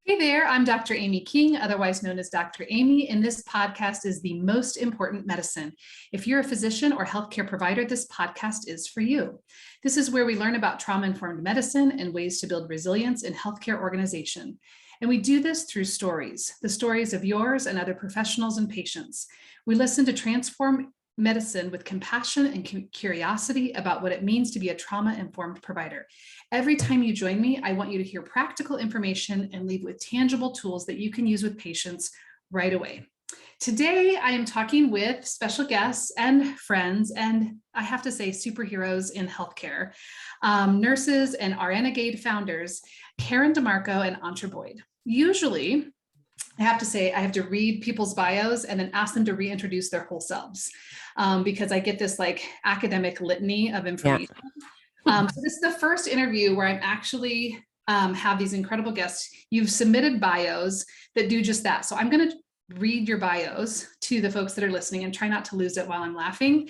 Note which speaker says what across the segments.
Speaker 1: Hey there, I'm Dr. Amy King, otherwise known as Dr. Amy, and this podcast is The Most Important Medicine. If you're a physician or healthcare provider, this podcast is for you. This is where we learn about trauma-informed medicine and ways to build resilience in healthcare organization. And we do this through stories, the stories of yours and other professionals and patients. We listen to transform medicine with compassion and curiosity about what it means to be a trauma-informed provider. Every time you join me, I want you to hear practical information and leave with tangible tools that you can use with patients right away. Today, I am talking with special guests and friends, and I have to say superheroes in healthcare, nurses and RNegade founders, Karen DiMarco and Antra. Usually, I have to say, I have to read people's bios and then ask them to reintroduce their whole selves because I get this like academic litany of information. Yeah. So this is the first interview where I'm actually have these incredible guests. You've submitted bios that do just that. So I'm going to read your bios to the folks that are listening and try not to lose it while I'm laughing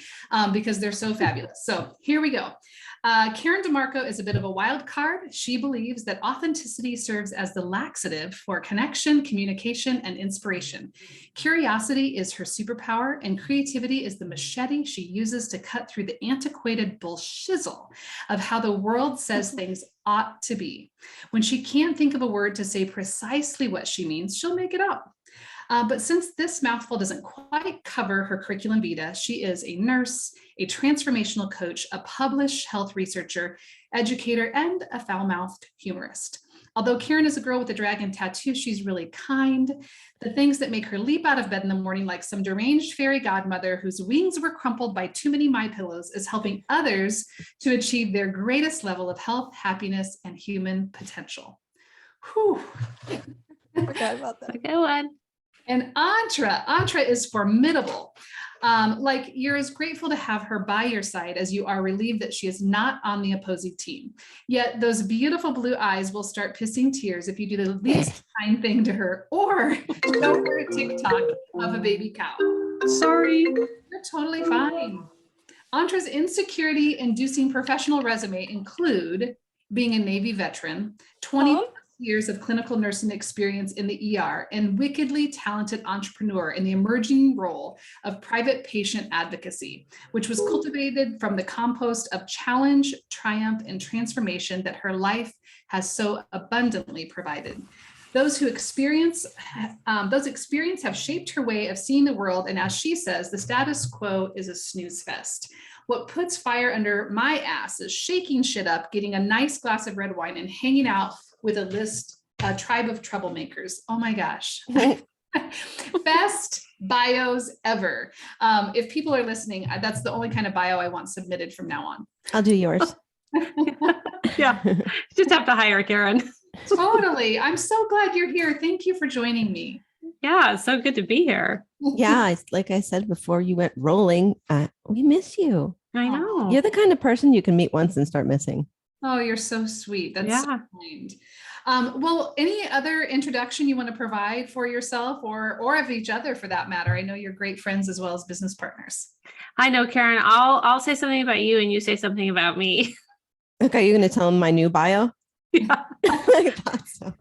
Speaker 1: because they're so fabulous. So here we go. Karen DiMarco is a bit of a wild card. She believes that authenticity serves as the laxative for connection, communication, and inspiration. Curiosity is her superpower, and creativity is the machete she uses to cut through the antiquated bullschizzle of how the world says things ought to be. When she can't think of a word to say precisely what she means, she'll make it up. But since this mouthful doesn't quite cover her curriculum vitae, she is a nurse, a transformational coach, a published health researcher, educator, and a foul-mouthed humorist. Although Karen is a girl with a dragon tattoo, she's really kind. The things that make her leap out of bed in the morning like some deranged fairy godmother whose wings were crumpled by too many My Pillows is helping others to achieve their greatest level of health, happiness, and human potential. Whew.
Speaker 2: I forgot about that.
Speaker 3: Good one.
Speaker 1: And Antra is formidable. Like you're as grateful to have her by your side as you are relieved that she is not on the opposing team. Yet those beautiful blue eyes will start pissing tears if you do the least kind thing to her or show her a TikTok of a baby cow.
Speaker 3: Sorry.
Speaker 1: You're totally fine. Antra's insecurity-inducing professional resume include being a Navy veteran, 20 years of clinical nursing experience in the ER, and wickedly talented entrepreneur in the emerging role of private patient advocacy, which was cultivated from the compost of challenge, triumph, and transformation that her life has so abundantly provided. Those experience have shaped her way of seeing the world, and as she says, the status quo is a snooze fest. What puts fire under my ass is shaking shit up, getting a nice glass of red wine, and hanging out with a tribe of troublemakers. Oh my gosh. Best bios ever. If people are listening, that's the only kind of bio I want submitted from now on.
Speaker 2: I'll do yours.
Speaker 3: Yeah, just have to hire Karen.
Speaker 1: Totally. I'm so glad you're here. Thank you for joining me.
Speaker 3: Yeah, it's so good to be here.
Speaker 2: Yeah, like I said before you went rolling, we miss you.
Speaker 3: I know.
Speaker 2: You're the kind of person you can meet once and start missing.
Speaker 1: Oh, you're so sweet. That's so kind. Well, any other introduction you want to provide for yourself or of each other for that matter? I know you're great friends as well as business partners.
Speaker 3: I know, Karen. I'll say something about you and you say something about me.
Speaker 2: Okay, you're going to tell them my new bio?
Speaker 3: Yeah.
Speaker 2: I thought so.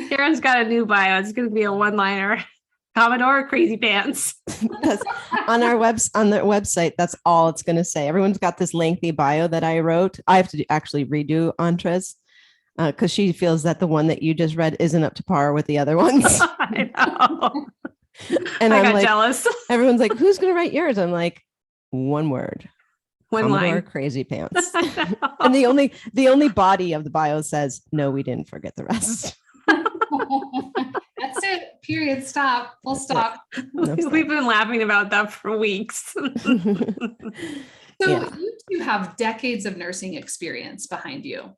Speaker 3: Karen's got a new bio. It's going to be a one-liner. Commodore Crazy Pants.
Speaker 2: on the website, that's all it's going to say. Everyone's got this lengthy bio that I wrote. I have to actually redo Antra's because she feels that the one that you just read isn't up to par with the other ones.
Speaker 3: I know.
Speaker 2: And
Speaker 3: I
Speaker 2: I'm
Speaker 3: got jealous.
Speaker 2: Everyone's like, who's going to write yours? I'm like, one word.
Speaker 3: One
Speaker 2: Commodore
Speaker 3: line.
Speaker 2: Crazy Pants. And the only body of the bio says, no, we didn't forget the rest.
Speaker 1: That's it. Period. Stop. Full stop.
Speaker 2: No,
Speaker 3: We've been laughing about that for weeks.
Speaker 1: So
Speaker 2: Yeah.
Speaker 1: you two have decades of nursing experience behind you.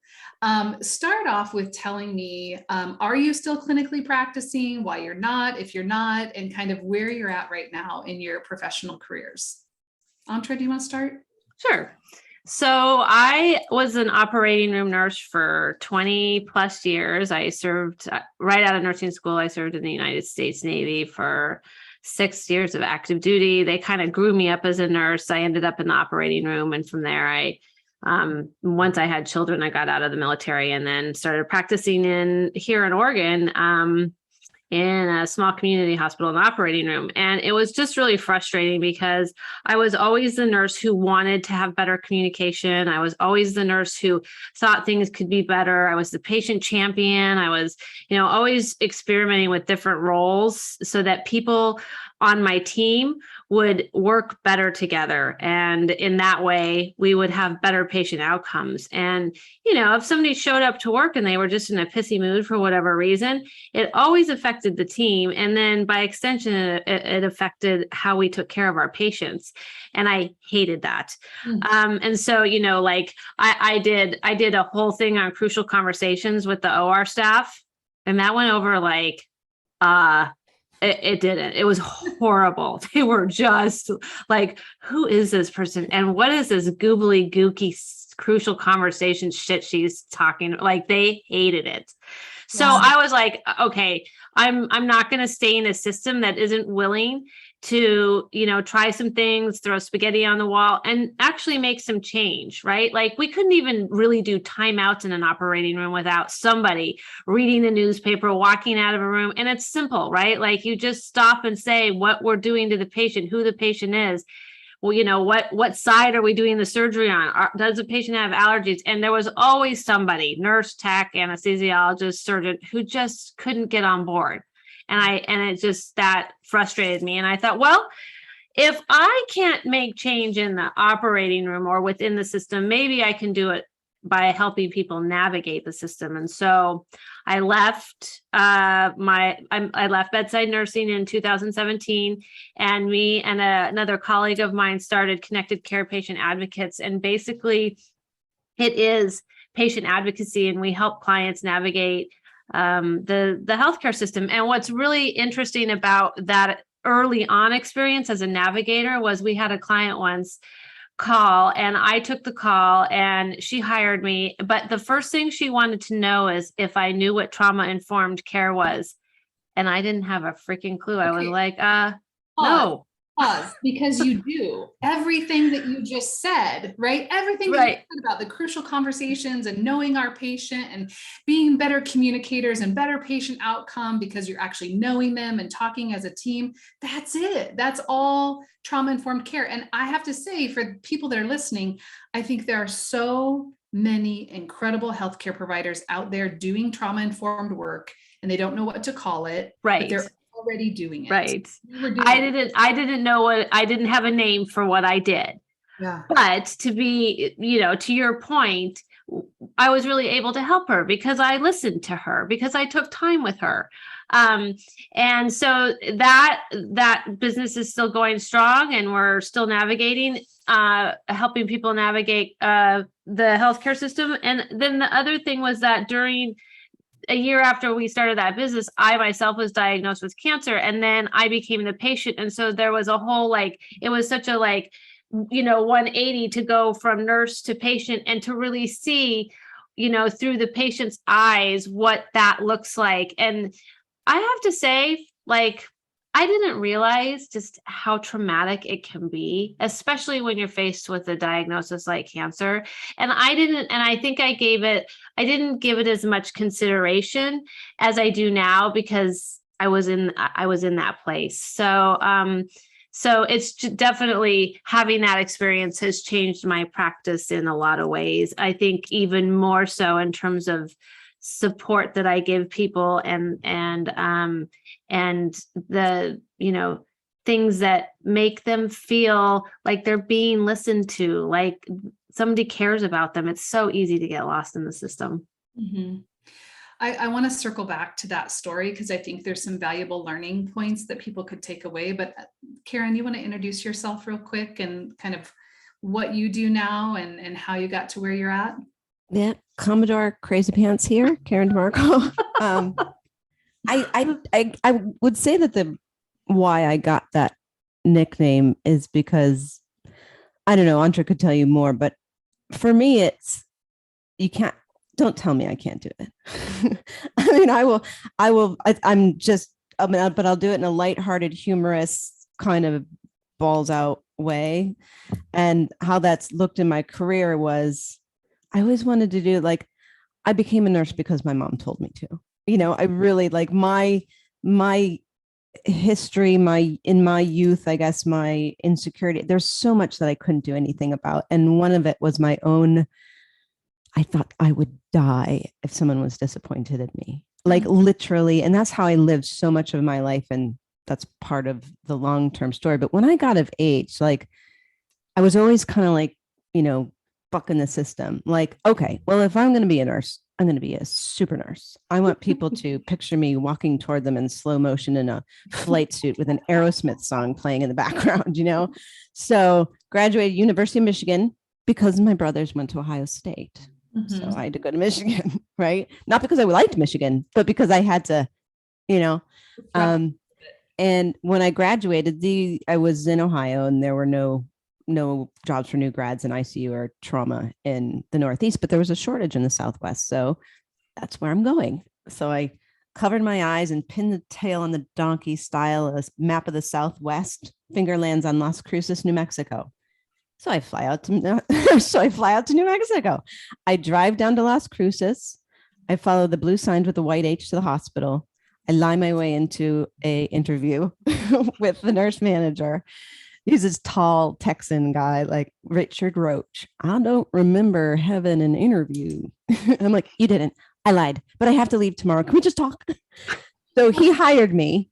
Speaker 1: Start off with telling me, are you still clinically practicing? Why you're not, if you're not, and kind of where you're at right now in your professional careers. Antra, do you want to start?
Speaker 3: Sure. So I was an operating room nurse for 20 plus years. I served right out of nursing school. I served in the United States Navy for 6 years of active duty. They kind of grew me up as a nurse. I ended up in the operating room. And from there, I Once I had children, I got out of the military and then started practicing here in Oregon, in a small community hospital in the operating room. And it was just really frustrating because I was always the nurse who wanted to have better communication. I was always the nurse who thought things could be better. I was the patient champion. I was, always experimenting with different roles so that people on my team would work better together. And in that way, we would have better patient outcomes. And, if somebody showed up to work and they were just in a pissy mood for whatever reason, it always affected the team. And then by extension, it affected how we took care of our patients. And I hated that. And so, I did a whole thing on crucial conversations with the OR staff. And that went over it didn't. It was horrible. They were just like, who is this person? And what is this goobly gooky crucial conversation shit she's talking? Like, they hated it. So I was like, okay, I'm not going to stay in a system that isn't willing to, try some things, throw spaghetti on the wall and actually make some change, right? Like, we couldn't even really do timeouts in an operating room without somebody reading the newspaper, walking out of a room. And it's simple, right? Like, you just stop and say what we're doing to the patient, who the patient is. Well, what side are we doing the surgery on? Does the patient have allergies? And there was always somebody, nurse, tech, anesthesiologist, surgeon, who just couldn't get on board. And it just, that frustrated me. And I thought, well, if I can't make change in the operating room or within the system, maybe I can do it by helping people navigate the system. And so I left I left bedside nursing in 2017, and me and another colleague of mine started Connected Care Patient Advocates. And basically it is patient advocacy, and we help clients navigate the healthcare system. And what's really interesting about that early on experience as a navigator was we had a client once call, and I took the call, and she hired me. But the first thing she wanted to know is if I knew what trauma-informed care was. And I didn't have a freaking clue. I was like, no.
Speaker 1: Pause, because you do everything that you just said, right? Everything that you said about the crucial conversations and knowing our patient and being better communicators and better patient outcome because you're actually knowing them and talking as a team. That's it. That's all trauma-informed care. And I have to say, for people that are listening, I think there are so many incredible healthcare providers out there doing trauma-informed work, and they don't know what to call it.
Speaker 3: Right.
Speaker 1: But they're already doing it.
Speaker 3: Right. I didn't know I didn't have a name for what I did. Yeah. But to be, to your point, I was really able to help her because I listened to her, because I took time with her. And so that business is still going strong, and we're still navigating, helping people navigate the healthcare system. And then the other thing was that during a year after we started that business, I myself was diagnosed with cancer, and then I became the patient. And so there was a whole, it was such a 180 to go from nurse to patient, and to really see, through the patient's eyes, what that looks like. And I have to say, I didn't realize just how traumatic it can be, especially when you're faced with a diagnosis like cancer. And I think I didn't give it as much consideration as I do now, because I was in that place. So it's definitely, having that experience has changed my practice in a lot of ways. I think even more so in terms of support that I give people, and the, things that make them feel like they're being listened to, like somebody cares about them. It's so easy to get lost in the system.
Speaker 1: Mm-hmm. I want to circle back to that story, because I think there's some valuable learning points that people could take away. But Karen, you want to introduce yourself real quick and kind of what you do now and how you got to where you're at?
Speaker 2: Yeah, Commodore Crazy Pants here, Karen DiMarco. I would say that why I got that nickname is because, I don't know, Antra could tell you more, but for me, it's, don't tell me I can't do it. I mean, but I'll do it in a lighthearted, humorous kind of balls out way. And how that's looked in my career was I always wanted to do like, I became a nurse because my mom told me to. I really like my history, in my youth, I guess my insecurity. There's so much that I couldn't do anything about. And one of it was my own, I thought I would die if someone was disappointed in me, like literally. And that's how I lived so much of my life. And that's part of the long-term story. But when I got of age, like I was always kind of like, bucking the system. Like, okay, well, if I'm going to be a nurse, I'm going to be a super nurse. I want people to picture me walking toward them in slow motion in a flight suit with an Aerosmith song playing in the background, So graduated University of Michigan because my brothers went to Ohio State. So I had to go to Michigan, right? Not because I liked Michigan, but because I had to, and when I graduated, I was in Ohio and there were no jobs for new grads in ICU or trauma in the Northeast, but there was a shortage in the Southwest. So that's where I'm going. So I covered my eyes and pinned the tail on the donkey style, a map of the Southwest, finger lands on Las Cruces, New Mexico. So I fly out to New Mexico. I drive down to Las Cruces. I follow the blue signs with the white H to the hospital. I lie my way into a interview with the nurse manager. He's this tall Texan guy, like Richard Roach. I don't remember having an interview. I'm like, you didn't. I lied, but I have to leave tomorrow. Can we just talk? So he hired me.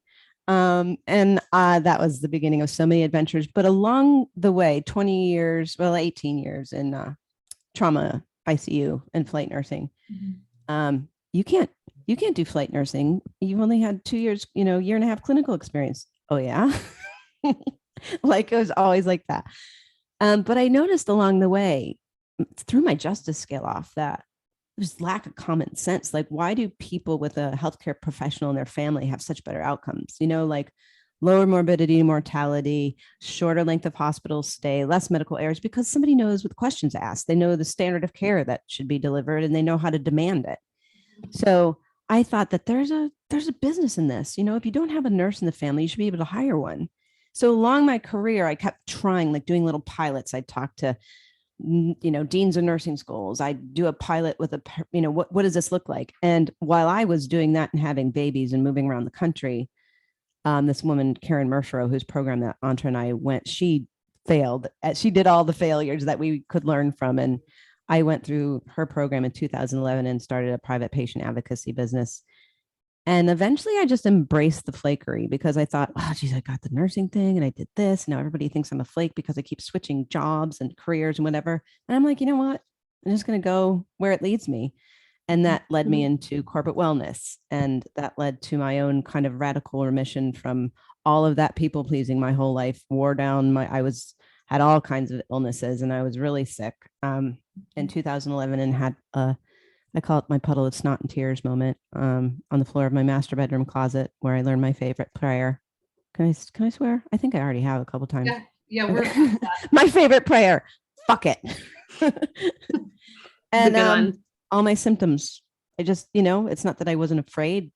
Speaker 2: And that was the beginning of so many adventures. But along the way, 18 years in trauma, ICU, and flight nursing. You can't do flight nursing. You've only had 2 years, year and a half clinical experience. Oh, yeah. Like it was always like that. But I noticed along the way, threw my justice scale off, that there's lack of common sense. Like, why do people with a healthcare professional in their family have such better outcomes? Like lower morbidity and mortality, shorter length of hospital stay, less medical errors, because somebody knows what questions asked. They know the standard of care that should be delivered and they know how to demand it. So I thought that there's a business in this. If you don't have a nurse in the family, you should be able to hire one. So along my career, I kept trying, like doing little pilots. I'd talk to, deans of nursing schools. I'd do a pilot with what does this look like? And while I was doing that and having babies and moving around the country, this woman, Karen Mershero, whose program that Antra and I went, she failed. She did all the failures that we could learn from. And I went through her program in 2011 and started a private patient advocacy business. And eventually I just embraced the flakery because I thought, oh, geez, I got the nursing thing and I did this. Now everybody thinks I'm a flake because I keep switching jobs and careers and whatever. And I'm like, you know what? I'm just going to go where it leads me. And that led me into corporate wellness. And that led to my own kind of radical remission from all of that people pleasing my whole life, wore down had all kinds of illnesses and I was really sick in 2011 and had I call it my puddle of snot and tears moment on the floor of my master bedroom closet where I learned my favorite prayer. Can I swear? I think I already have a couple times.
Speaker 1: Yeah, we're
Speaker 2: my favorite prayer. Fuck it. And all my symptoms. I just, it's not that I wasn't afraid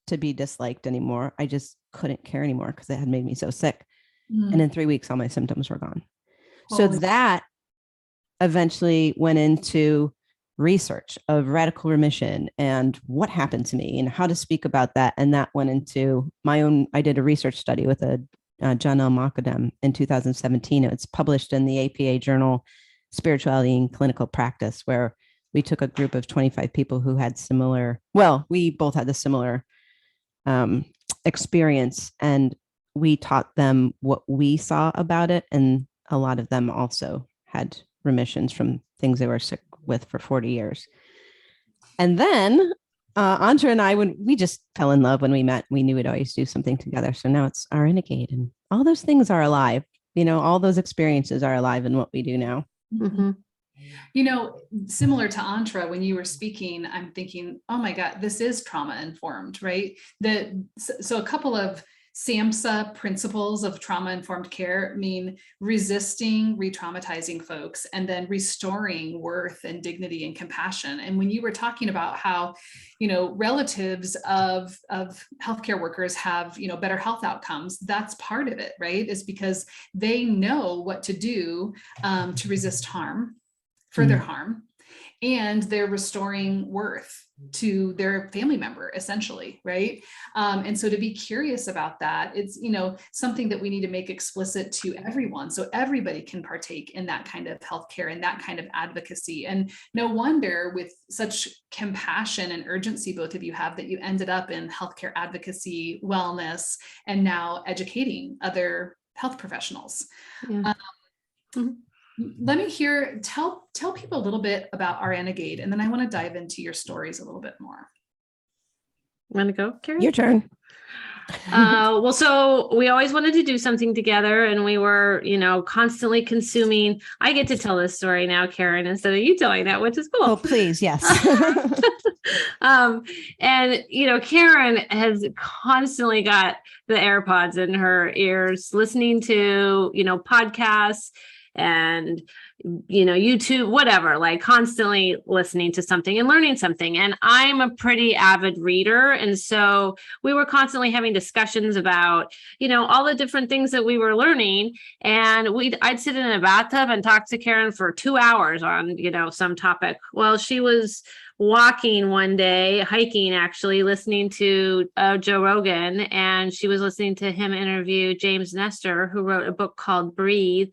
Speaker 2: to be disliked anymore. I just couldn't care anymore because it had made me so sick. And in 3 weeks, all my symptoms were gone. So that eventually went into research of radical remission and what happened to me and how to speak about that. And that went into my own, I did a research study with John L. Memorgasm in 2017. It's published in the APA journal, Spirituality and Clinical Practice, where we took a group of 25 people who had we both had the similar experience, and we taught them what we saw about it. And a lot of them also had remissions from things they were sick with for 40 years. And then Antra and I, when we just fell in love when we met, we knew we'd always do something together. So now it's RNegade, and all those things are alive. All those experiences are alive in what we do now.
Speaker 1: Mm-hmm. Similar to Antra, when you were speaking, I'm thinking, oh my God, this is trauma informed, right? So a couple of SAMHSA principles of trauma-informed care mean resisting re-traumatizing folks and then restoring worth and dignity and compassion. And when you were talking about how, relatives of healthcare workers have, better health outcomes, that's part of it, right? Is because they know what to do to resist harm, further harm, and they're restoring worth to their family member, essentially, right? And so to be curious about that, it's, something that we need to make explicit to everyone so everybody can partake in that kind of healthcare and that kind of advocacy. And no wonder with such compassion and urgency both of you have that you ended up in healthcare advocacy, wellness, and now educating other health professionals.
Speaker 3: Yeah.
Speaker 1: Let me tell people a little bit about RNegade, and then I want to dive into your stories a little bit more.
Speaker 3: Want to go, Karen?
Speaker 2: Your turn.
Speaker 3: Well, so we always wanted to do something together, and we were, constantly consuming. I get to tell this story now, Karen, instead of you telling that, which is cool.
Speaker 2: Oh, please. Yes.
Speaker 3: And, Karen has constantly got the AirPods in her ears, listening to, podcasts and, YouTube, whatever, like constantly listening to something and learning something. And I'm a pretty avid reader. And so we were constantly having discussions about, all the different things that we were learning. And I'd sit in a bathtub and talk to Karen for 2 hours on, some topic. Well, she was walking one day, hiking, actually, listening to Joe Rogan, and she was listening to him interview James Nestor, who wrote a book called Breathe.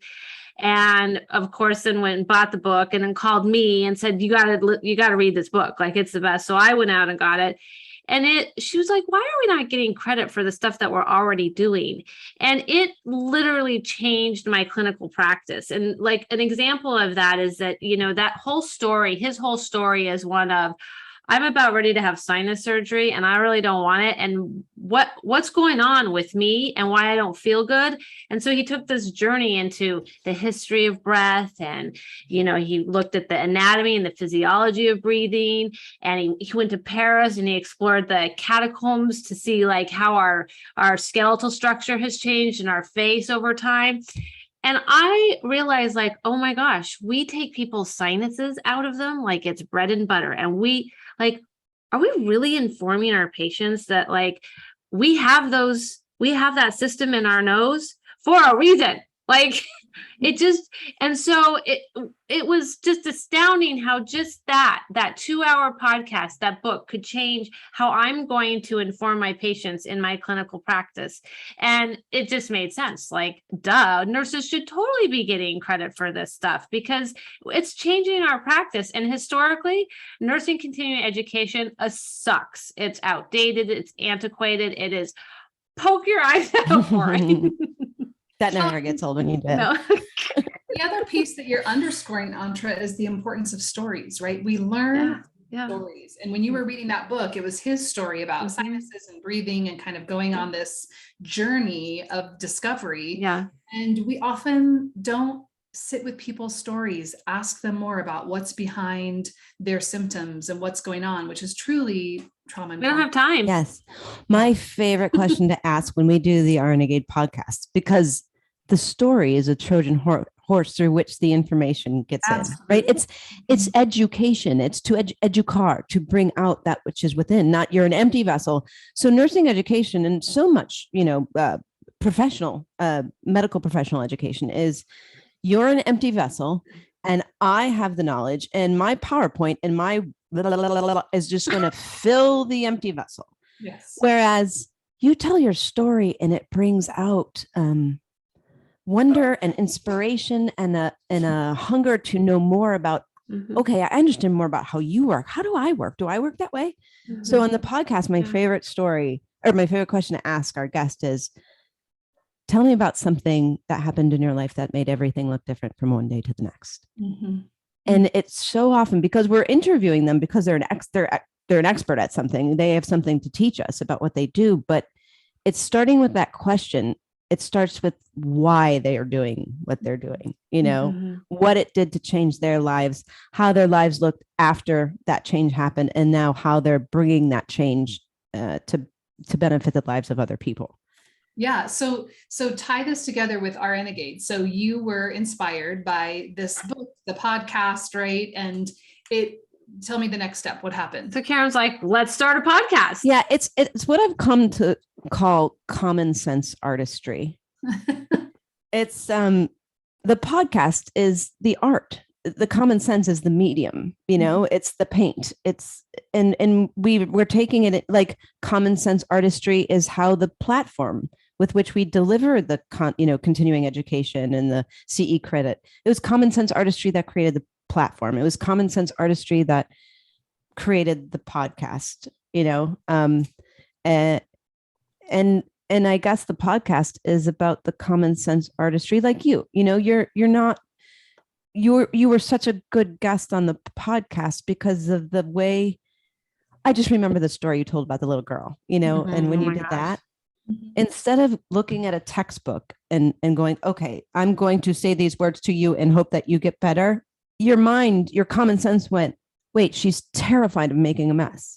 Speaker 3: And of course, then went and bought the book and then called me and said, you got to read this book. Like, it's the best. So I went out and got it. And she was like, why are we not getting credit for the stuff that we're already doing? And it literally changed my clinical practice. And like an example of that is that, that whole story, his whole story is one of, I'm about ready to have sinus surgery and I really don't want it. And what's going on with me and why I don't feel good. And so he took this journey into the history of breath. And, he looked at the anatomy and the physiology of breathing. And he went to Paris and he explored the catacombs to see like how our skeletal structure has changed in our face over time. And I realized like, oh my gosh, we take people's sinuses out of them like it's bread and butter. And are we really informing our patients that like we have that system in our nose for a reason? Like and so it was just astounding how just that 2-hour podcast, that book could change how I'm going to inform my patients in my clinical practice. And it just made sense. Like, duh, nurses should totally be getting credit for this stuff because it's changing our practice. And historically, nursing continuing education sucks. It's outdated. It's antiquated. It is poke your eyes out for it.
Speaker 2: That never gets old when you do.
Speaker 3: No.
Speaker 1: The other piece that you're underscoring, Antra, is the importance of stories, right? We learn stories. And when you were reading that book, it was his story about sinuses and breathing and kind of going on this journey of discovery. Yeah. And we often don't sit with people's stories, ask them more about what's behind their symptoms and what's going on, which is truly trauma.
Speaker 3: We don't have time.
Speaker 2: Yes. My favorite question to ask when we do the RNegade podcast, because the story is a Trojan horse through which the information gets in, right? It's education. It's to educar, to bring out that which is within, not you're an empty vessel. So nursing education and so much, professional, medical professional education is you're an empty vessel and I have the knowledge and my PowerPoint and my is just going to fill the empty vessel.
Speaker 1: Yes.
Speaker 2: Whereas you tell your story and it brings out wonder and inspiration and a hunger to know more about, okay, I understand more about how you work. How do I work? Do I work that way? So on the podcast, my favorite story or my favorite question to ask our guest is, tell me about something that happened in your life that made everything look different from one day to the next. And it's so often because we're interviewing them because they're an expert at something. They have something to teach us about what they do, but it's starting with that question. It starts with why they are doing what they're doing, what it did to change their lives, how their lives looked after that change happened, and now how they're bringing that change to benefit the lives of other people.
Speaker 1: Yeah. So tie this together with RNegade. So you were inspired by this book, the podcast, right? And tell me the next step. What happened?
Speaker 3: So Karen's like, let's start a podcast.
Speaker 2: Yeah, it's what I've come to call common sense artistry. It's the podcast is the art. The common sense is the medium, it's the paint. It's and we're taking it like common sense artistry is how the platform with which we deliver the continuing education and the CE credit. It was common sense artistry that created the platform. It was common sense artistry that created the podcast, and I guess the podcast is about the common sense artistry, like you were such a good guest on the podcast because of the way. I just remember the story you told about the little girl, and when you did that, instead of looking at a textbook and going, okay, I'm going to say these words to you and hope that you get better. Your common sense went, wait, she's terrified of making a mess.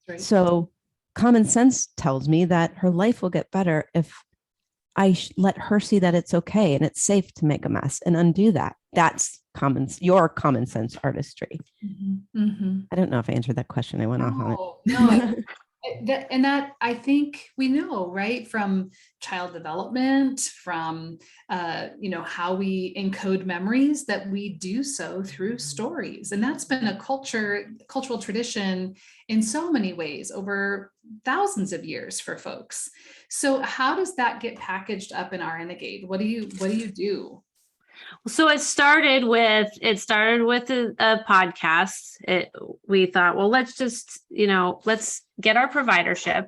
Speaker 2: Right. So common sense tells me that her life will get better if I let her see that it's okay and it's safe to make a mess and undo that. That's your common sense artistry. I don't know if I answered that question. I went off on it.
Speaker 1: No. That I think we know, right, from child development, from how we encode memories, that we do so through stories, and that's been a cultural tradition in so many ways over thousands of years for folks. So how does that get packaged up in RNegade? What do you do?
Speaker 3: So it started with a podcast. We thought, well, let's just, let's get our providership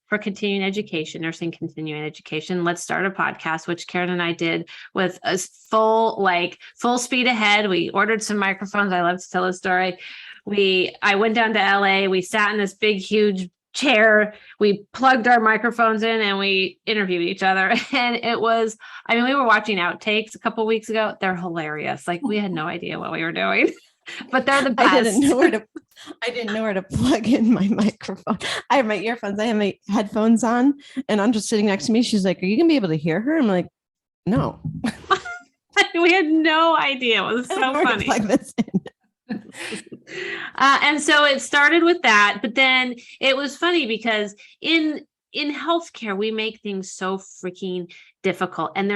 Speaker 3: for continuing education, nursing continuing education. Let's start a podcast, which Karen and I did with a full speed ahead. We ordered some microphones. I love to tell a story. I went down to LA. We sat in this big, huge chair. We plugged our microphones in and we interviewed each other. And it was, we were watching outtakes a couple of weeks ago. They're hilarious. Like, we had no idea what we were doing, but they're the best.
Speaker 2: I didn't know where to plug in my microphone. I have my earphones. I have my headphones on, and I'm just sitting next to me. She's like, "Are you gonna be able to hear her?" I'm like, "No."
Speaker 3: We had no idea. It was so funny.
Speaker 2: Plug this in.
Speaker 3: And so it started with that, but then it was funny because in healthcare, we make things so freaking difficult, and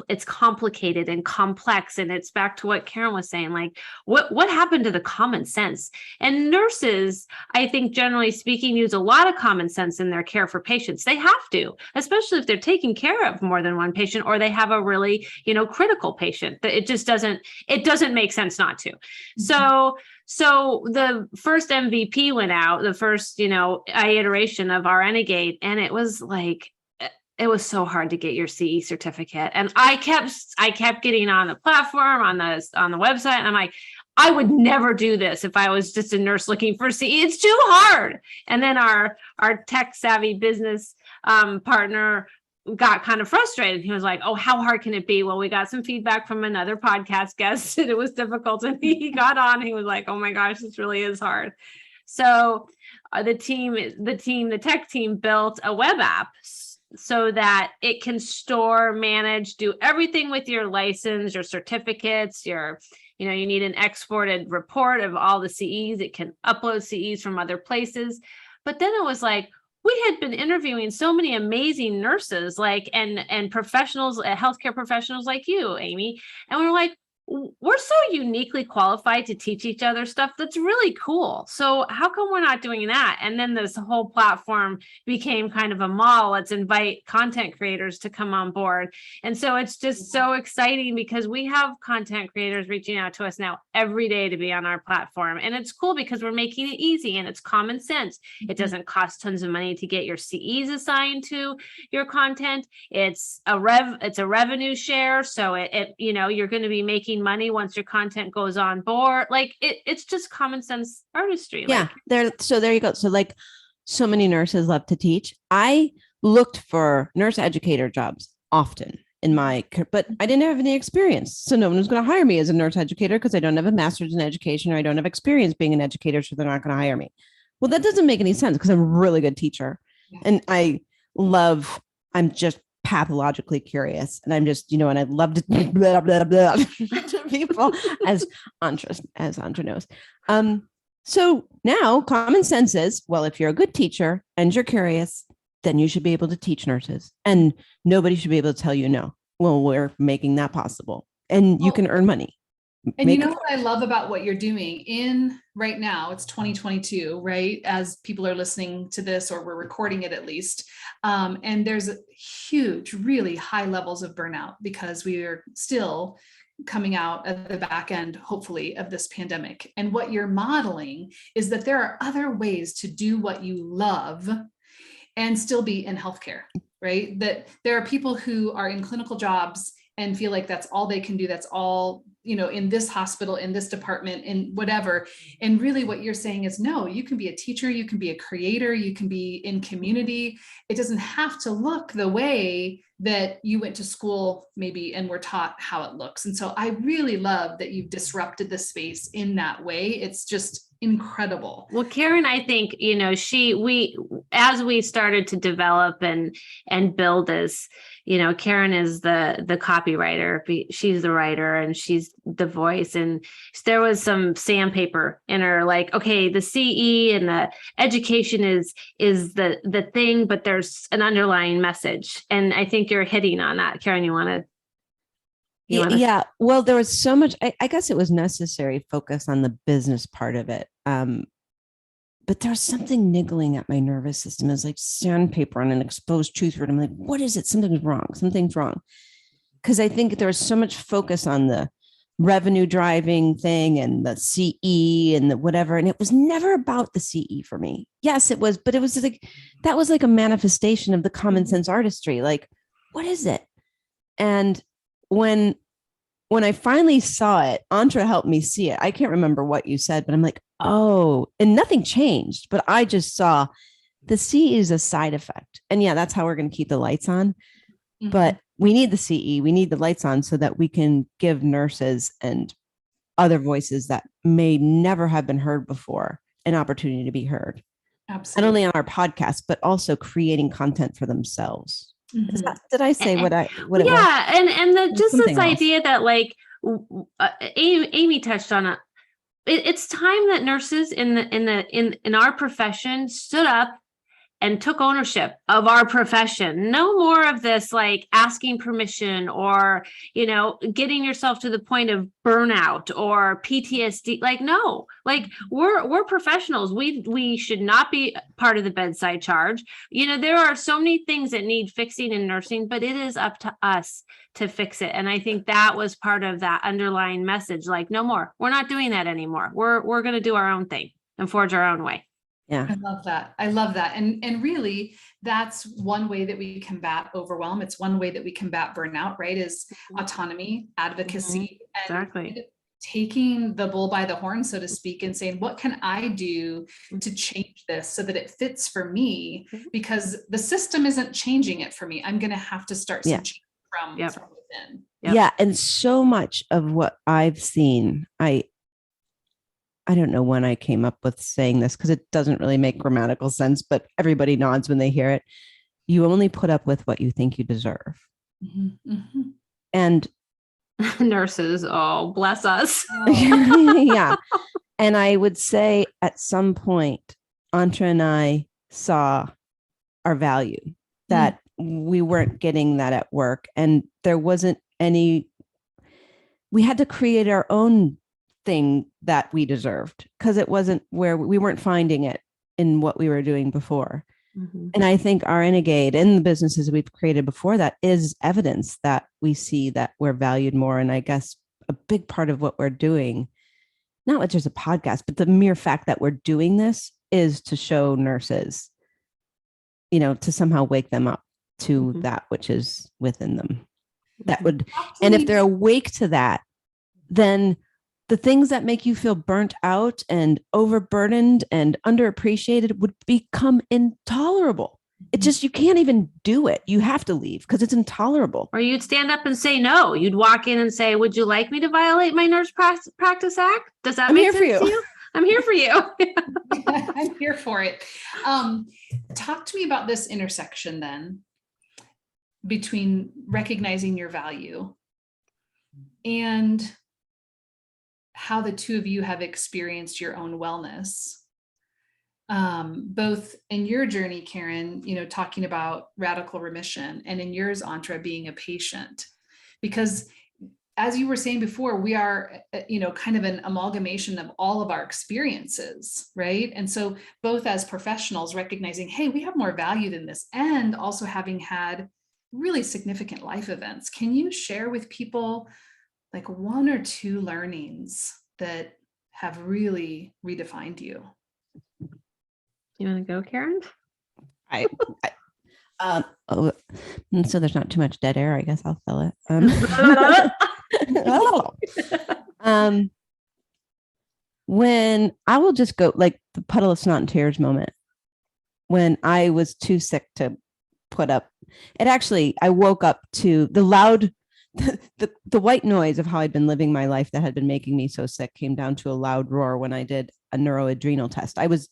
Speaker 3: it's complicated and complex. And it's back to what Karen was saying, like what happened to the common sense? And nurses, I think generally speaking, use a lot of common sense in their care for patients. They have to, especially if they're taking care of more than one patient, or they have a really, critical patient. It just doesn't make sense not to. Mm-hmm. So the first MVP went out, the first, iteration of RNegade, and it was so hard to get your CE certificate. And I kept getting on the platform, on the website, and I'm like, I would never do this if I was just a nurse looking for CE. It's too hard. And then our tech savvy business partner got kind of frustrated. He was like, oh, how hard can it be? Well, we got some feedback from another podcast guest that it was difficult. And he got on, he was like, oh my gosh, this really is hard. So the tech team built a web app so that it can store, manage, do everything with your license, your certificates, you need an exported report of all the CEs. It can upload CEs from other places. But then it was like, we had been interviewing so many amazing nurses, and professionals, healthcare professionals like you, Amy. And we were like, we're so uniquely qualified to teach each other stuff that's really cool. So how come we're not doing that? And then this whole platform became kind of a mall. Let's invite content creators to come on board. And so it's just so exciting because we have content creators reaching out to us now every day to be on our platform. And it's cool because we're making it easy and it's common sense. It doesn't cost tons of money to get your CEs assigned to your content. It's a revenue share. So you're going to be making money once your content goes on board. It's just common sense artistry.
Speaker 2: Yeah. There you go. So so many nurses love to teach. I looked for nurse educator jobs often but I didn't have any experience. So no one was going to hire me as a nurse educator because I don't have a master's in education, or I don't have experience being an educator. So they're not going to hire me. Well, that doesn't make any sense because I'm a really good teacher. Yeah. And I'm just pathologically curious, and I'm just, and I'd love to blah, blah, blah, to people as Antra knows. So now common sense is, well, if you're a good teacher and you're curious, then you should be able to teach nurses, and nobody should be able to tell you no. Well, we're making that possible, and you can earn money.
Speaker 1: And you know what I love about what you're doing in right now, it's 2022, right? As people are listening to this, or we're recording it at least. And there's huge, really high levels of burnout because we are still coming out at the back end, hopefully, of this pandemic. And what you're modeling is that there are other ways to do what you love and still be in healthcare, right? That there are people who are in clinical jobs and feel like that's all they can do. That's all, in this hospital, in this department, in whatever. And really what you're saying is, no, you can be a teacher, you can be a creator, you can be in community. It doesn't have to look the way that you went to school maybe and were taught how it looks. And so I really love that you've disrupted the space in that way. It's just incredible.
Speaker 3: Well, Karen, I think, as we started to develop and build this, Karen is the copywriter. She's the writer and she's the voice. And there was some sandpaper in her, like, okay, the CE and the education is the thing, but there's an underlying message. And I think you're hitting on that. Karen, you want to?
Speaker 2: Yeah. Well, there was so much, I guess it was necessary focus on the business part of it. But there's something niggling at my nervous system. It's like sandpaper on an exposed tooth root. I'm like, what is it? Something's wrong. Because I think there was so much focus on the revenue driving thing and the CE and the whatever. And it was never about the CE for me. Yes, it was, but it was like, that was like a manifestation of the common sense artistry. Like, what is it? And when I finally saw it, Antra helped me see it. I can't remember what you said, but I'm like, oh, and nothing changed. But I just saw the CE is a side effect. And yeah, that's how we're going to keep the lights on. Mm-hmm. But we need the CE, we need the lights on so that we can give nurses and other voices that may never have been heard before an opportunity to be heard.
Speaker 1: Absolutely.
Speaker 2: Not only on our podcast, but also creating content for themselves. Mm-hmm. Did I say what it was?
Speaker 3: Yeah, and just this idea that, like, Amy touched on it. It's time that nurses in our profession stood up and took ownership of our profession. No more of this, like, asking permission or, getting yourself to the point of burnout or PTSD. Like, no, like we're professionals. We should not be part of the bedside charge. There are so many things that need fixing in nursing, but it is up to us to fix it. And I think that was part of that underlying message. Like, no more, we're not doing that anymore. We're going to do our own thing and forge our own way.
Speaker 2: Yeah.
Speaker 1: I love that. And really, that's one way that we combat overwhelm. It's one way that we combat burnout, right? Is autonomy, advocacy, and taking the bull by the horn, so to speak, and saying, what can I do to change this so that it fits for me? Because the system isn't changing it for me. I'm going to have to start some change from within.
Speaker 2: Yep. Yeah. And so much of what I've seen, I don't know when I came up with saying this because it doesn't really make grammatical sense, but everybody nods when they hear it. You only put up with what you think you deserve. Mm-hmm. Mm-hmm. And
Speaker 3: nurses, oh, bless us.
Speaker 2: Yeah. And I would say at some point, Antra and I saw our value, that we weren't getting that at work. And there wasn't we had to create our own thing that we deserved because it wasn't where we weren't finding it in what we were doing before. Mm-hmm. And I think RNegade and the businesses we've created before that is evidence that we see that we're valued more. And I guess a big part of what we're doing, not like just a podcast, but the mere fact that we're doing this is to show nurses, to somehow wake them up to that which is within them. That would, and if they're awake to that, then the things that make you feel burnt out and overburdened and underappreciated would become intolerable. It just, you can't even do it. You have to leave because it's intolerable.
Speaker 3: Or you'd stand up and say no. You'd walk in and say, would you like me to violate my Nurse Practice Act? Does that make sense to you? I'm here for you.
Speaker 1: I'm here for it. Talk to me about this intersection then. between recognizing your value and how the two of you have experienced your own wellness. Both in your journey, Karen, talking about radical remission, and in yours, Antra, being a patient. Because as you were saying before, we are, kind of an amalgamation of all of our experiences, right? And so both as professionals recognizing, hey, we have more value than this, and also having had really significant life events. Can you share with people like one or two learnings that have really redefined you?
Speaker 3: You want to go, Karen?
Speaker 2: So there's not too much dead air. I guess I'll fill it. When I will just go like the puddle of snot and tears moment, when I was too sick to put up, I woke up to the loud, the white noise of how I'd been living my life that had been making me so sick came down to a loud roar when I did a neuroadrenal test. I was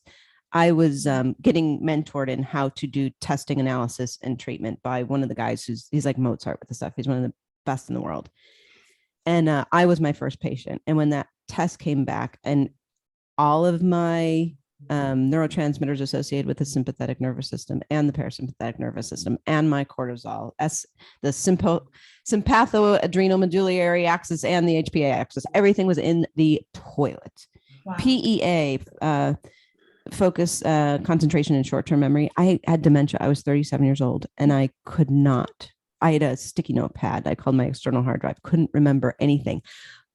Speaker 2: getting mentored in how to do testing, analysis, and treatment by one of the guys he's like Mozart with the stuff. He's one of the best in the world. And I was my first patient. And when that test came back and all of my neurotransmitters associated with the sympathetic nervous system and the parasympathetic nervous system and my cortisol, the sympatho-adrenal-medullary axis and the HPA axis, everything was in the toilet. Wow. PEA, focus, concentration, and short-term memory. I had dementia. I was 37 years old and I could not. I had a sticky notepad. I called my external hard drive. Couldn't remember anything,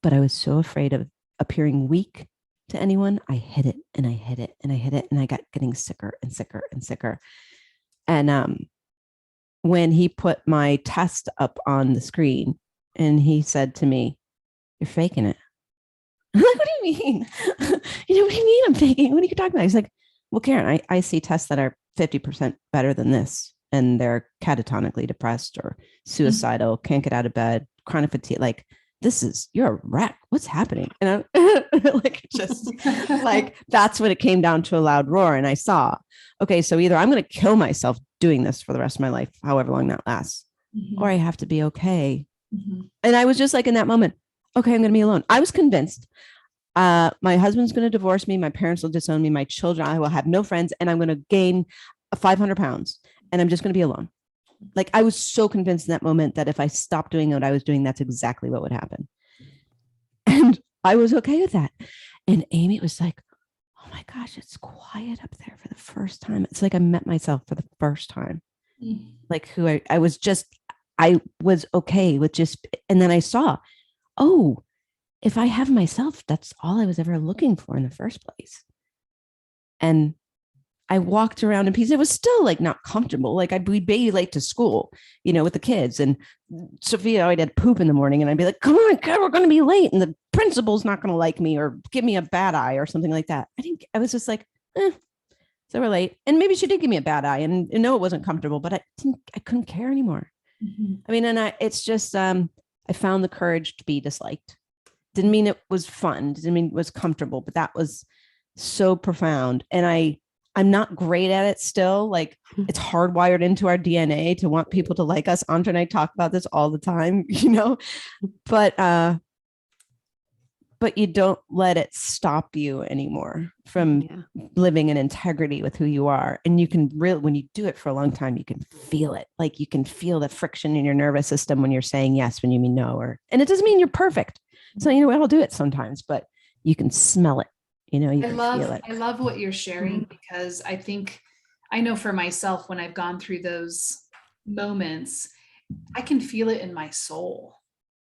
Speaker 2: but I was so afraid of appearing weak to anyone. I hid it and I hid it and I hid it, and I got getting sicker and sicker and sicker. And when he put my test up on the screen and he said to me, "You're faking it." I'm like, "What do you mean? What do you mean I'm faking? What are you talking about?" He's like, "Well, Karen, I see tests that are 50% better than this, and they're catatonically depressed or suicidal, can't get out of bed, chronic fatigue. Like, you're a wreck. What's happening?" And I'm like, just like, that's when it came down to a loud roar. And I saw, okay, so either I'm going to kill myself doing this for the rest of my life, however long that lasts, or I have to be okay. And I was just like, in that moment, okay, I'm going to be alone. I was convinced my husband's going to divorce me. My parents will disown me. My children, I will have no friends, and I'm going to gain 500 pounds and I'm just going to be alone. Like, I was so convinced in that moment that if I stopped doing what I was doing, that's exactly what would happen. And I was okay with that. And Amy was like, "Oh my gosh, it's quiet up there for the first time." It's like I met myself for the first time. Like who I was okay with just, and then I saw, oh, if I have myself, that's all I was ever looking for in the first place. And I walked around in peace. It was still like not comfortable. Like we'd be late to school, with the kids, and Sophia, I'd had poop in the morning and I'd be like, "Come on, God, we're going to be late. And the principal's not going to like me or give me a bad eye or something like that." I was just like, so we're late. And maybe she did give me a bad eye, and no, it wasn't comfortable, but I couldn't care anymore. I mean, and it's just, I found the courage to be disliked. Didn't mean it was fun. Didn't mean it was comfortable, but that was so profound. And I'm not great at it still. Like, it's hardwired into our DNA to want people to like us. Antra and I talk about this all the time, but you don't let it stop you anymore from living in integrity with who you are. And you can when you do it for a long time, you can feel it. Like, you can feel the friction in your nervous system when you're saying yes, when you mean no, and it doesn't mean you're perfect. So, I'll do it sometimes, but you can smell it. You can feel it.
Speaker 1: I love what you're sharing, because I know for myself, when I've gone through those moments, I can feel it in my soul.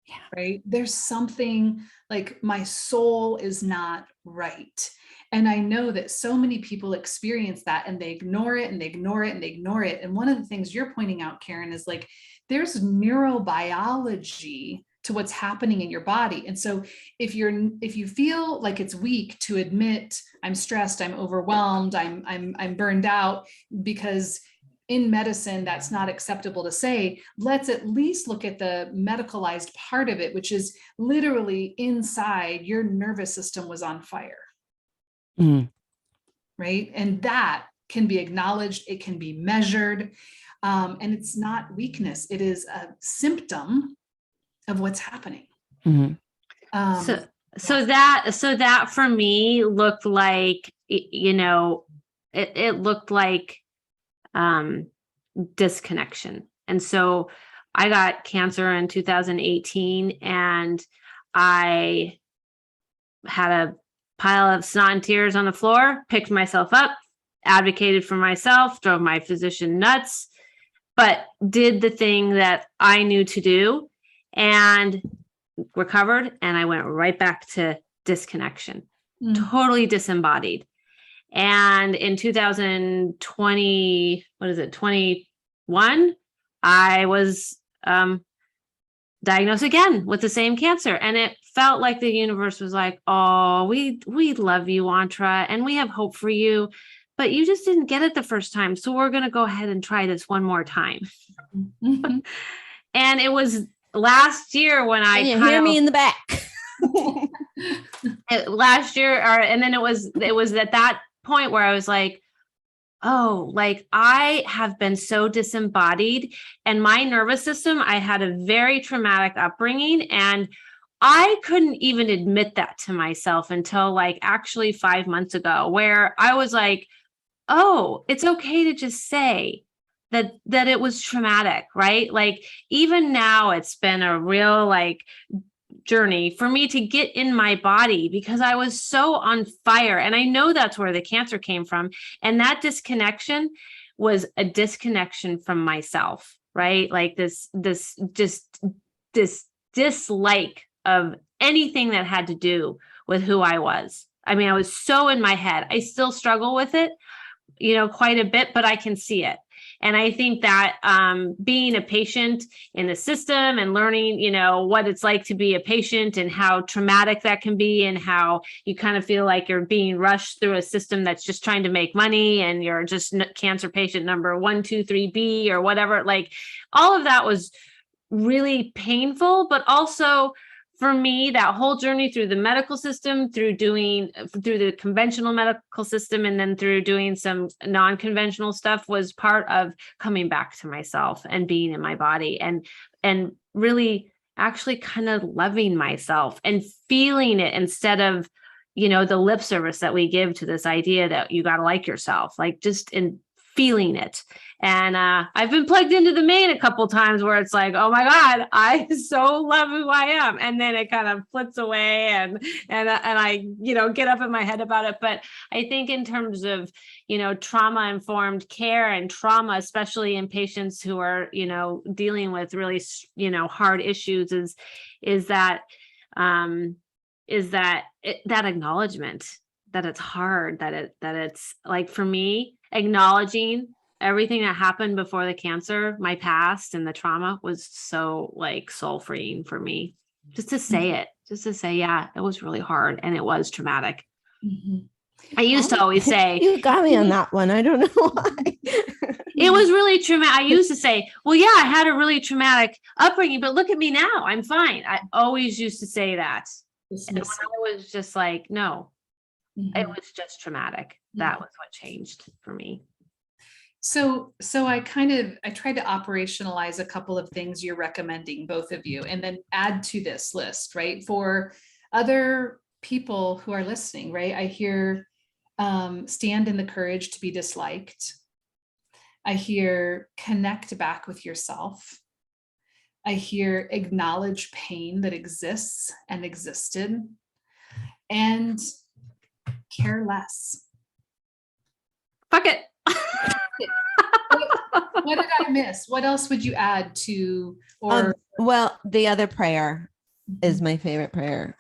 Speaker 1: Yeah. Right. There's something like my soul is not right. And I know that so many people experience that, and they ignore it and they ignore it and they ignore it. And one of the things you're pointing out, Karen, is like, there's neurobiology to what's happening in your body. And so if you feel like it's weak to admit, "I'm stressed, I'm overwhelmed, I'm burned out," because in medicine, that's not acceptable to say, let's at least look at the medicalized part of it, which is literally inside your nervous system was on fire. Right. And that can be acknowledged. It can be measured. And it's not weakness. It is a symptom of what's happening.
Speaker 2: Mhm.
Speaker 3: So that for me looked like, it looked like disconnection. And so I got cancer in 2018, and I had a pile of snot and tears on the floor, picked myself up, advocated for myself, drove my physician nuts, but did the thing that I knew to do and recovered. And I went right back to disconnection, totally disembodied. And in 2020, 21, I was diagnosed again with the same cancer. And it felt like the universe was like, oh, we love you, Antra, and we have hope for you, but you just didn't get it the first time. So we're going to go ahead and try this one more time.
Speaker 1: Mm-hmm.
Speaker 3: And it was last year when I
Speaker 2: hear me in the back.
Speaker 3: Last year, and then it was at that point where I was like, oh, like I have been so disembodied, and my nervous system, I had a very traumatic upbringing, and I couldn't even admit that to myself until like actually 5 months ago, where I was like, oh, it's okay to just say that it was traumatic, right? Like even now it's been a real like journey for me to get in my body because I was so on fire. And I know that's where the cancer came from. And that disconnection was a disconnection from myself, right? Like this dislike of anything that had to do with who I was. I mean, I was so in my head. I still struggle with it, quite a bit, but I can see it. And I think that being a patient in the system and learning, what it's like to be a patient and how traumatic that can be and how you kind of feel like you're being rushed through a system that's just trying to make money and you're just cancer patient number 1, 2, 3B or whatever. Like all of that was really painful, but also for me, that whole journey through the medical system, through the conventional medical system, and then through doing some non-conventional stuff was part of coming back to myself and being in my body and really actually kind of loving myself and feeling it instead of, the lip service that we give to this idea that you got to like yourself, like just in feeling it. And I've been plugged into the main a couple of times where it's like, oh my God, I so love who I am. And then it kind of flits away and I, get up in my head about it. But I think in terms of, trauma-informed care and trauma, especially in patients who are, dealing with really, hard issues is that acknowledgement that it's hard, that it's like, for me, acknowledging everything that happened before the cancer, my past and the trauma was so like soul freeing for me. Just to say yeah, it was really hard and it was traumatic. Mm-hmm. I used to always say,
Speaker 2: you got me on that one. I don't know why.
Speaker 3: It was really traumatic. I used to say, well, yeah, I had a really traumatic upbringing, but look at me now. I'm fine. I always used to say that. And when I was just like, no, it was just traumatic. That was what changed for me.
Speaker 1: So I tried to operationalize a couple of things you're recommending, both of you, and then add to this list, right? For other people who are listening, right? I hear stand in the courage to be disliked. I hear connect back with yourself. I hear acknowledge pain that exists and existed, and care less.
Speaker 3: Fuck it.
Speaker 1: What did I miss? What else would you add to? Or
Speaker 2: well, the other prayer is my favorite prayer.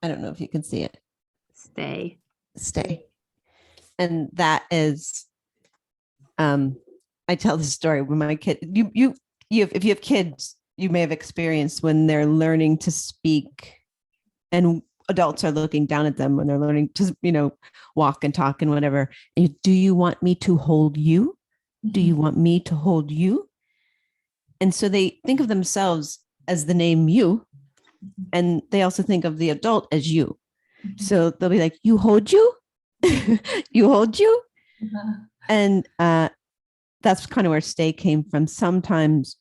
Speaker 2: I don't know if you can see it.
Speaker 3: Stay.
Speaker 2: And that is, I tell this story when my kid, if you have kids, you may have experienced when they're learning to speak and adults are looking down at them when they're learning to, walk and talk and whatever. And do you want me to hold you? Do you want me to hold you? And so they think of themselves as the name you, and they also think of the adult as you. So they'll be like, you hold you? You hold you? And that's kind of where stay came from. Sometimes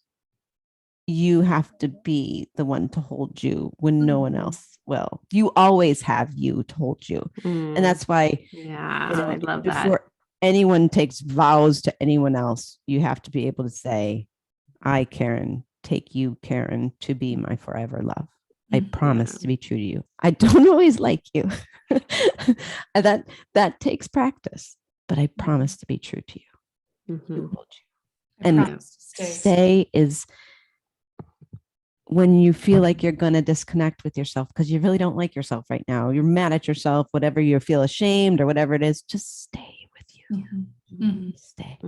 Speaker 2: you have to be the one to hold you when no one else will. You always have you to hold you. And that's why,
Speaker 3: I love that.
Speaker 2: Before anyone takes vows to anyone else, you have to be able to say, I, Karen, take you, Karen, to be my forever love. I promise to be true to you. I don't always like you. that takes practice, but I promise to be true to you. To hold you. And stay is when you feel like you're going to disconnect with yourself because you really don't like yourself right now. You're mad at yourself, whatever you feel ashamed or whatever it is, just stay with you. Stay.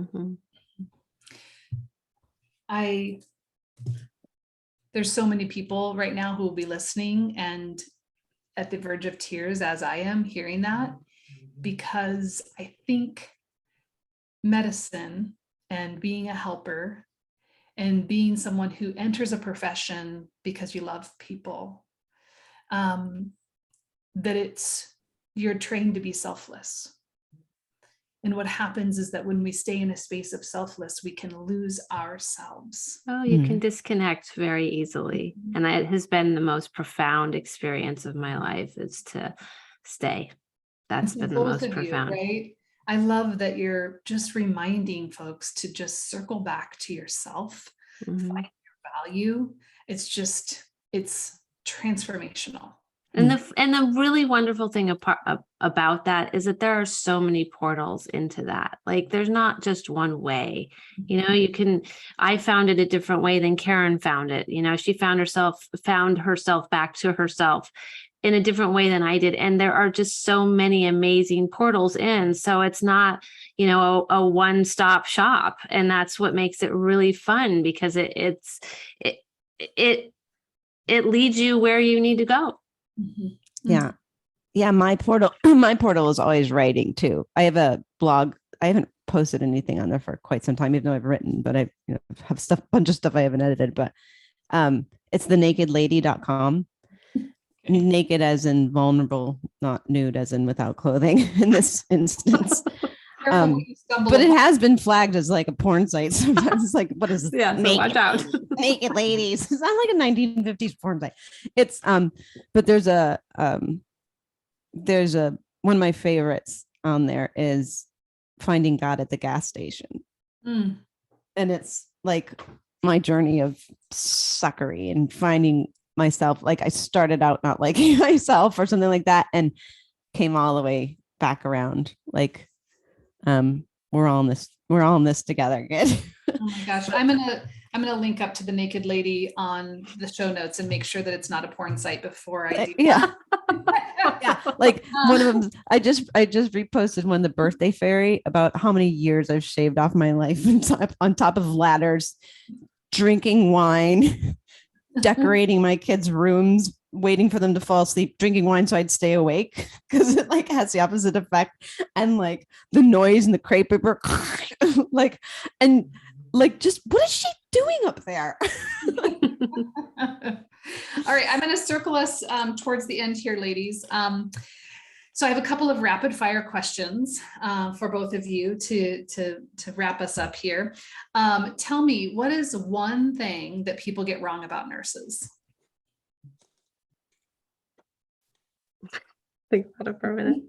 Speaker 1: There's so many people right now who will be listening and at the verge of tears as I am hearing that, because I think medicine and being a helper and being someone who enters a profession because you love people, that you're trained to be selfless. And what happens is that when we stay in a space of selfless, we can lose ourselves.
Speaker 3: Oh, you can disconnect very easily. And it has been the most profound experience of my life is to stay. That's been the most profound.
Speaker 1: Right? I love that you're just reminding folks to just circle back to yourself, find your value. It's transformational.
Speaker 3: And the really wonderful thing about that is that there are so many portals into that. Like there's not just one way, I found it a different way than Karen found it. She found herself back to herself in a different way than I did. And there are just so many amazing portals in. So it's not, a one-stop shop. And that's what makes it really fun because it leads you where you need to go.
Speaker 2: Yeah. My portal is always writing too. I have a blog. I haven't posted anything on there for quite some time, even though I've written, but I have bunch of stuff I haven't edited, but it's thenakedlady.com. Naked as in vulnerable, not nude as in without clothing in this instance. But it has been flagged as like a porn site. Sometimes it's like, what is this?
Speaker 3: Yeah, so watch out.
Speaker 2: Naked ladies. It's not like a 1950s porn site. It's but there's one of my favorites on there is Finding God at the Gas Station. And it's like my journey of suckery and finding myself. Like I started out not liking myself or something like that and came all the way back around. Like we're all in this together. Good.
Speaker 1: Oh my gosh. I'm gonna link up to the Naked Lady on the show notes and make sure that it's not a porn site before I do.
Speaker 2: Yeah. Like one of them, I just reposted one, the birthday fairy, about how many years I've shaved off my life on top of ladders, drinking wine, decorating my kids' rooms, waiting for them to fall asleep, drinking wine so I'd stay awake because it like has the opposite effect. And like the noise and the crepe paper, just what is she doing up there?
Speaker 1: All right, I'm going to circle us towards the end here, ladies. So I have a couple of rapid fire questions for both of you to wrap us up here. Tell me, what is one thing that people get wrong about nurses?
Speaker 3: Think about it for a minute.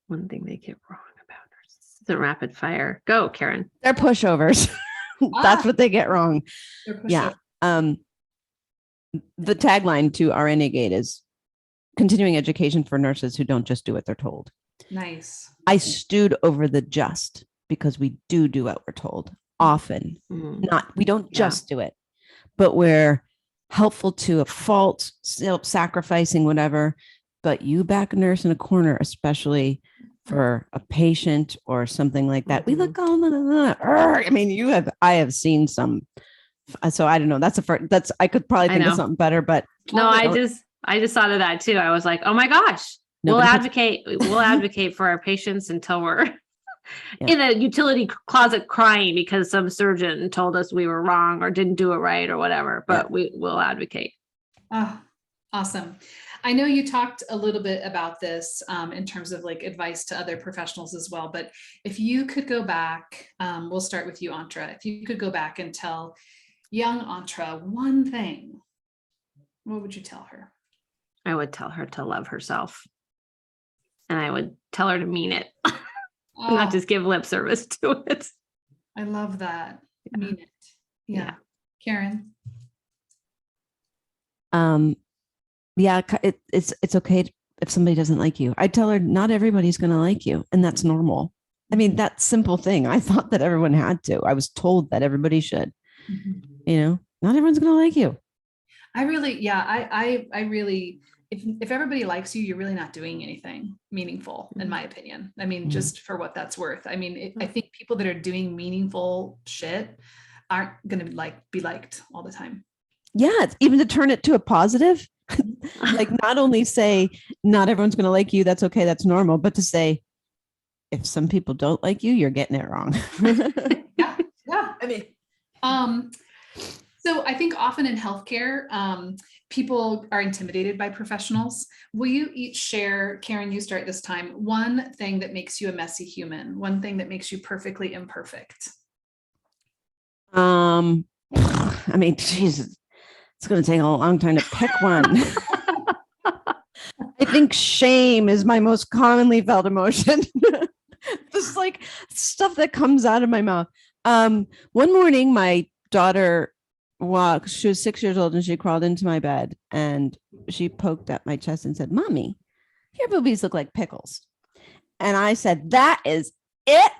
Speaker 3: One thing they get wrong about nurses. It's a rapid fire. Go, Karen.
Speaker 2: They're pushovers. That's what they get wrong. Yeah. The tagline to RNegade is continuing education for nurses who don't just do what they're told.
Speaker 1: Nice.
Speaker 2: I stewed over the just because we do what we're told often. We don't just do it, but we're helpful to a fault, self-sacrificing, whatever. But you back a nurse in a corner, especially for a patient or something like that. We look all, I mean, I have seen some. So I don't know. I could probably think of something better, but
Speaker 3: no, I just thought of that too. I was like, oh my gosh, we'll advocate for our patients until we're in a utility closet crying because some surgeon told us we were wrong or didn't do it right or whatever, but we will advocate.
Speaker 1: Oh, awesome. I know you talked a little bit about this in terms of like advice to other professionals as well, but if you could go back, we'll start with you, Antra. If you could go back and tell young Antra one thing, what would you tell her?
Speaker 3: I would tell her to love herself. And I would tell her to mean it, not just give lip service to it.
Speaker 1: I love that.
Speaker 3: Yeah.
Speaker 1: Mean it. Yeah. Karen.
Speaker 2: Yeah, it's okay if somebody doesn't like you. I tell her not everybody's going to like you, and that's normal. I mean, that simple thing. I thought that everyone had to. I was told that everybody should. You know, not everyone's going to like you.
Speaker 1: I really, I really, if everybody likes you, you're really not doing anything meaningful, in my opinion. I mean, just for what that's worth. I mean, I think people that are doing meaningful shit aren't going to be liked all the time.
Speaker 2: Yeah, even to turn it to a positive, like not only say not everyone's going to like you, that's okay, that's normal, but to say if some people don't like you, you're getting it wrong.
Speaker 1: Yeah. I mean, so I think often in healthcare, people are intimidated by professionals. Will you each share, Karen, you start this time, one thing that makes you a messy human, one thing that makes you perfectly imperfect?
Speaker 2: I mean, Jesus, it's going to take a long time to pick one. I think shame is my most commonly felt emotion. Just like stuff that comes out of my mouth. One morning, my daughter walked, she was 6 years old, and she crawled into my bed and she poked at my chest and said, "Mommy, your boobies look like pickles." And I said, "That is it."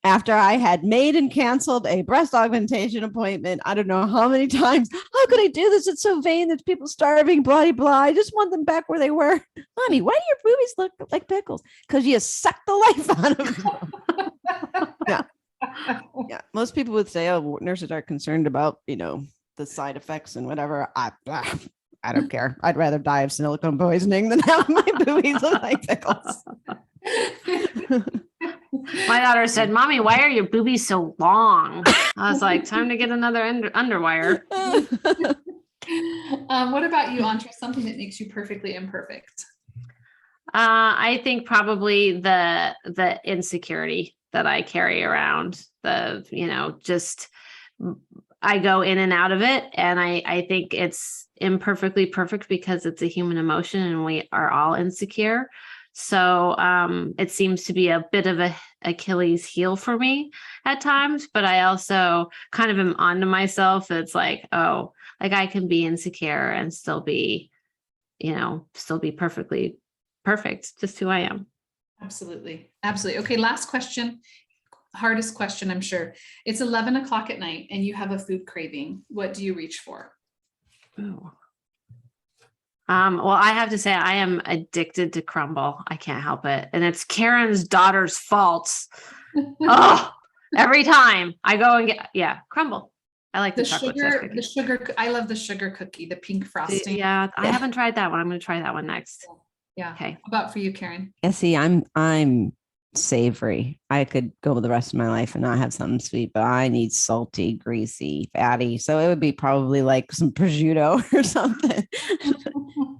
Speaker 2: After I had made and canceled a breast augmentation appointment, I don't know how many times. How could I do this? It's so vain. There's people starving, blah, blah. I just want them back where they were. Mommy, why do your boobies look like pickles? Because you suck the life out of them. Yeah. Most people would say, "Oh, nurses are concerned about, the side effects and whatever." I don't care. I'd rather die of silicone poisoning than have my boobies look like pickles.
Speaker 3: My daughter said, "Mommy, why are your boobies so long?" I was like, time to get another underwire.
Speaker 1: What about you, Antra? Something that makes you perfectly imperfect?
Speaker 3: I think probably the insecurity that I carry around, just I go in and out of it. And I think it's imperfectly perfect because it's a human emotion and we are all insecure. So it seems to be a bit of a Achilles heel for me at times, but I also kind of am onto myself. It's like, oh, like I can be insecure and still be perfectly perfect, just who I am.
Speaker 1: Absolutely. Absolutely. Okay. Last question. Hardest question, I'm sure. It's 11 o'clock at night and you have a food craving. What do you reach for?
Speaker 3: Ooh. Well, I have to say I am addicted to crumble. I can't help it. And it's Karen's daughter's fault. Oh, every time I go and get, crumble. I like the chocolate chip cookie.
Speaker 1: I love the sugar cookie, the pink frosting.
Speaker 3: Yeah, I haven't tried that one. I'm going to try that one next.
Speaker 1: Yeah.
Speaker 3: Okay.
Speaker 1: How about for you, Karen?
Speaker 2: Yeah, see, I'm savory. I could go the rest of my life and not have something sweet, but I need salty, greasy, fatty. So it would be probably like some prosciutto or something.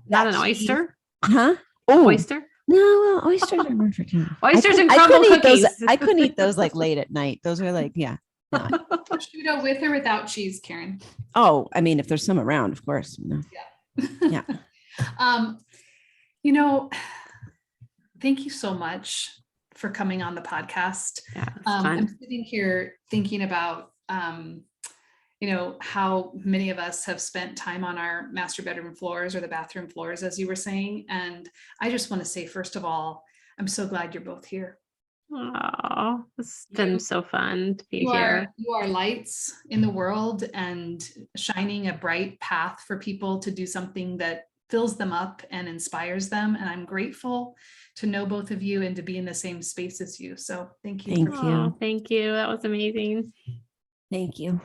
Speaker 3: Not an oyster?
Speaker 2: Huh?
Speaker 3: Oh, oyster?
Speaker 2: No, oysters are more for tea.
Speaker 3: Oysters and crumble cookies.
Speaker 2: I couldn't eat those like late at night. Those are like, yeah.
Speaker 1: Prosciutto with or without cheese, Karen?
Speaker 2: Oh, I mean, if there's some around, of course. Yeah.
Speaker 1: Thank you so much for coming on the podcast.
Speaker 3: Yeah,
Speaker 1: I'm sitting here thinking about, how many of us have spent time on our master bedroom floors or the bathroom floors, as you were saying. And I just want to say, first of all, I'm so glad you're both here.
Speaker 3: Oh, it's been so fun to be here.
Speaker 1: You are lights in the world and shining a bright path for people to do something that fills them up and inspires them. And I'm grateful to know both of you and to be in the same space as you. So thank you.
Speaker 2: Thank you.
Speaker 3: Thank you. That was amazing.
Speaker 2: Thank you.